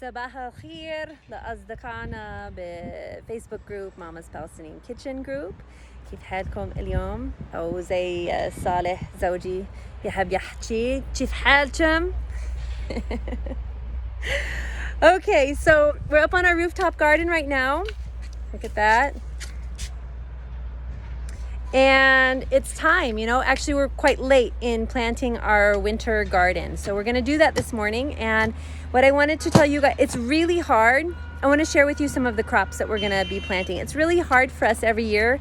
صباح الخير لأصدقائنا بفيسبوك جروب ماما's Palestinian Kitchen Group. كيف حالكم اليوم؟ أو زي صالح زوجي يحب يحكي كيف حالكم؟ Okay, so we're up on our rooftop garden right now. Look at that. And it's time, you know, actually we're quite late in planting our winter garden. So we're gonna do that this morning. And what I wanted to tell you guys, it's really hard. I wanna share with you some of the crops that we're gonna be planting. It's really hard for us every year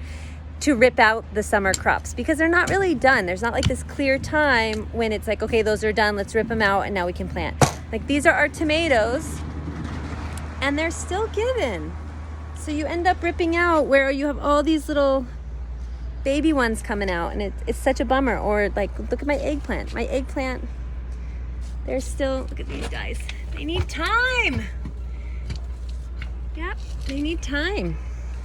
to rip out the summer crops because they're not really done. There's not like this clear time when it's like, okay, those are done, let's rip them out and now we can plant. Like these are our tomatoes and they're still given. So you end up ripping out where you have all these little baby ones coming out, and it's such a bummer. Or like, look at my eggplant. My eggplant, they're still, look at these guys. They need time. Yep, they need time.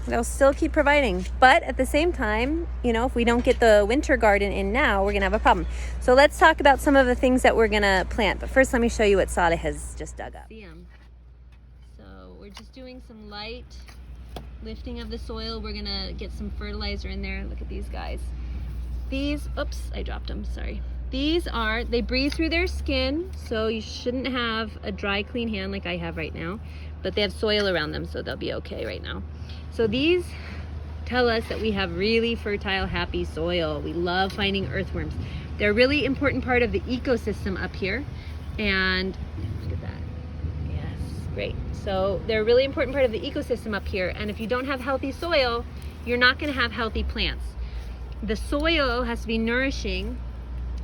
They'll still keep providing. But at the same time, you know, if we don't get the winter garden in now, we're gonna have a problem. So let's talk about some of the things that we're gonna plant. But first, let me show you what Saleh has just dug up. So we're just doing some light lifting of the soil. We're gonna get some fertilizer in there. Look at these guys. These, oops, I dropped them, sorry. These are, they breathe through their skin, so you shouldn't have a dry, clean hand like I have right now, but they have soil around them, so they'll be okay right now. So these tell us that we have really fertile, happy soil. We love finding earthworms. They're a really important part of the ecosystem up here, and look at that. Yes, great. So they're a really important part of the ecosystem up here, and if you don't have healthy soil, you're not going to have healthy plants. The soil has to be nourishing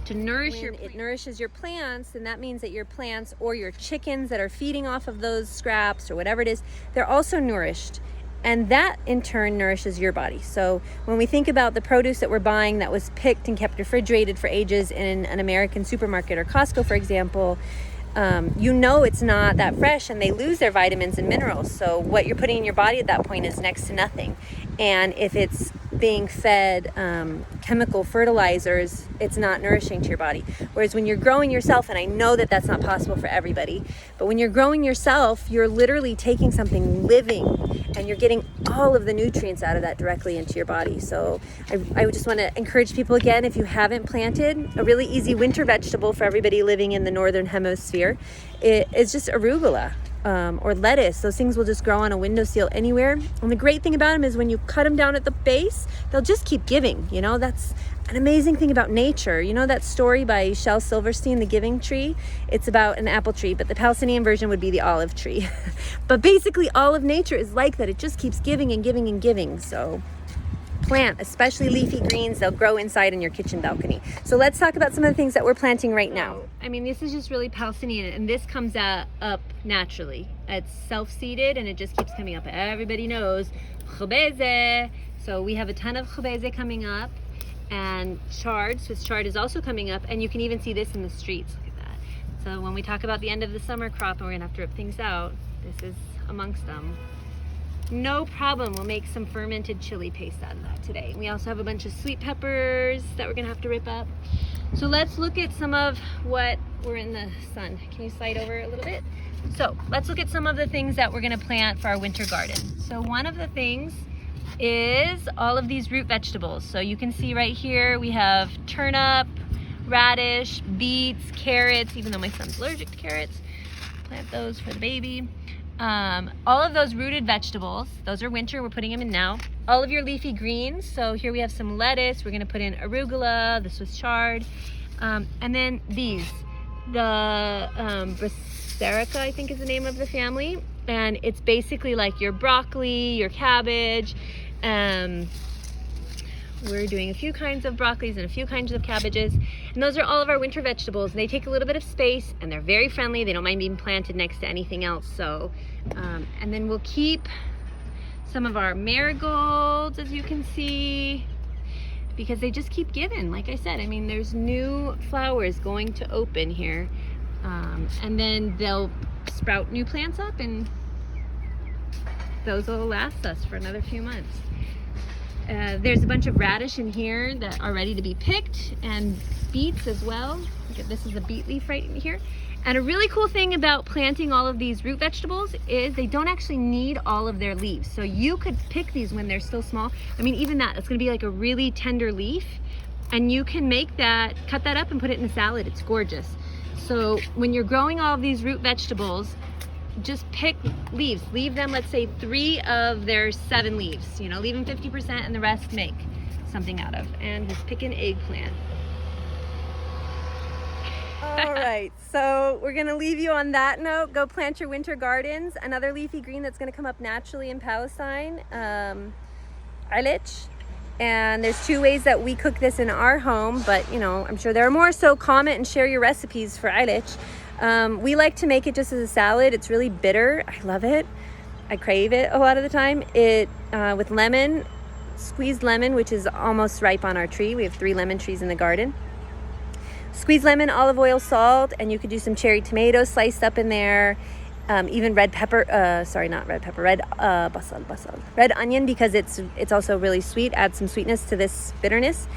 to nourish your plants. It nourishes your plants, and that means that your plants or your chickens that are feeding off of those scraps or whatever it is, they're also nourished, and that in turn nourishes your body. So when we think about the produce that we're buying that was picked and kept refrigerated for ages in an American supermarket or Costco, for example, you know it's not that fresh, and they lose their vitamins and minerals. So what you're putting in your body at that point is next to nothing. And if it's being fed chemical fertilizers, it's not nourishing to your body. Whereas when you're growing yourself, and I know that that's not possible for everybody, but when you're growing yourself, you're literally taking something living and you're getting all of the nutrients out of that directly into your body. So I would just want to encourage people again, if you haven't planted, a really easy winter vegetable for everybody living in the northern hemisphere is just arugula. Or lettuce. Those things will just grow on a windowsill anywhere. And the great thing about them is when you cut them down at the base, they'll just keep giving. You know, that's an amazing thing about nature. You know that story by Shel Silverstein, The Giving Tree? It's about an apple tree, but the Palestinian version would be the olive tree. But basically all of nature is like that. It just keeps giving and giving and giving. So plant, especially leafy greens, they'll grow inside in your kitchen balcony. So let's talk about some of the things that we're planting right now. I mean, this is just really Palestinian, and this comes up naturally. It's self-seeded, and it just keeps coming up. Everybody knows khubeze. So we have a ton of khubeze coming up, and chard, Swiss chard is also coming up, and you can even see this in the streets. Look at that. So when we talk about the end of the summer crop and we're gonna have to rip things out, this is amongst them. No problem, we'll make some fermented chili paste out of that today. We also have a bunch of sweet peppers that we're gonna have to rip up. So let's look at some of what, we're in the sun. Can you slide over a little bit? So let's look at some of the things that we're gonna plant for our winter garden. So one of the things is all of these root vegetables. So you can see right here, we have turnip, radish, beets, carrots, even though my son's allergic to carrots. Plant those for the baby. All of those rooted vegetables, those are winter, we're putting them in now. All of your leafy greens, so here we have some lettuce, we're gonna put in arugula, the Swiss chard, and then these, the Brasserica, I think is the name of the family, and it's basically like your broccoli, your cabbage. We're doing a few kinds of broccolis and a few kinds of cabbages, and those are all of our winter vegetables. They take a little bit of space, and they're very friendly. They don't mind being planted next to anything else. So, and then we'll keep some of our marigolds, as you can see, because they just keep giving. Like I said, I mean, there's new flowers going to open here, and then they'll sprout new plants up, and those will last us for another few months. There's a bunch of radish in here that are ready to be picked, and beets as well. Look at, this is a beet leaf right in here. And a really cool thing about planting all of these root vegetables is they don't actually need all of their leaves. So you could pick these when they're still small. I mean, even that's gonna be like a really tender leaf, and you can make that, cut that up and put it in a salad. It's gorgeous. So when you're growing all of these root vegetables, just pick leaves. Leave them, let's say 3 of their 7 leaves. You know, leave them 50% and the rest make something out of. And just pick an eggplant. All right, so we're gonna leave you on that note. Go plant your winter gardens. Another leafy green that's gonna come up naturally in Palestine, Eilich. And there's 2 ways that we cook this in our home, but you know, I'm sure there are more, so comment and share your recipes for Eilich. We like to make it just as a salad. It's really bitter. I love it. I crave it a lot of the time. It with lemon, squeezed lemon, which is almost ripe on our tree. We have 3 lemon trees in the garden. Squeezed lemon, olive oil, salt, and you could do some cherry tomatoes sliced up in there. Even red pepper, red onion, because it's also really sweet. Add some sweetness to this bitterness.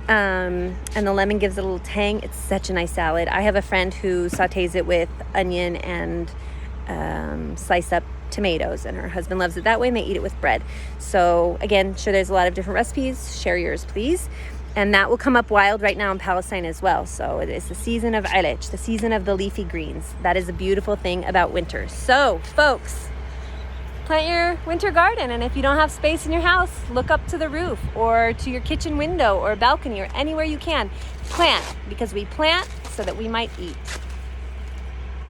And the lemon gives it a little tang. It's such a nice salad. I have a friend who sautés it with onion and sliced up tomatoes, and her husband loves it that way, and they eat it with bread. So again, sure, there's a lot of different recipes. Share yours, please. And that will come up wild right now in Palestine as well. So it is the season of Eilich, the season of the leafy greens. That is a beautiful thing about winter. So folks, plant your winter garden, and if you don't have space in your house, look up to the roof or to your kitchen window or balcony or anywhere you can. Plant, because we plant so that we might eat.